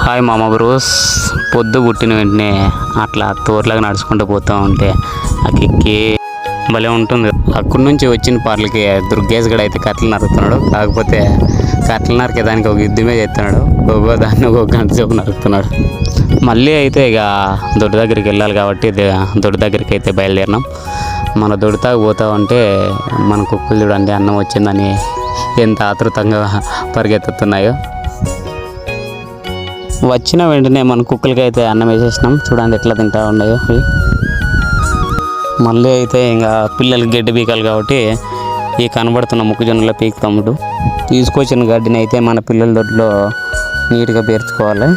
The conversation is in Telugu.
హాయ్ మామ బ్రోస్. పొద్దు పుట్టిన వెంటనే అట్లా తోర్లాగా నడుచుకుంటూ పోతూ ఉంటే ఆ కిక్కి భలే ఉంటుంది. అక్కడి నుంచి వచ్చిన పార్లకి దుర్గేష్ గడ అయితే కట్టలు నరుకుతున్నాడు. కాకపోతే కట్టలు నరికే దానికి ఒక యుద్ధమే చేస్తున్నాడు. ఒక్కో దాన్ని ఒక గంట సేపు నరుకుతున్నాడు. మళ్ళీ అయితే ఇక దొడ్డు దగ్గరికి వెళ్ళాలి కాబట్టి దొడ్డు దగ్గరికి అయితే బయలుదేరినాం. మన దొడ్డుతాకు పోతా ఉంటే మన కుక్కలు చూడండి అన్నం వచ్చిందని ఎంత ఆతృతంగా పరిగెత్తుతున్నాయో. వచ్చిన వెంటనే మన కుక్కలకి అయితే అన్నం వేసేసినాం. చూడండి ఎట్లా తింటా ఉన్నాయో. మళ్ళీ అయితే ఇంకా పిల్లలకి గడ్డి పీకాలి కాబట్టి ఈ కనబడుతున్న మొక్కజొన్నలో పీకుతాముడు తీసుకొచ్చిన గడ్డిని అయితే మన పిల్లల దొడ్లో నీట్గా పేర్చుకోవాలి.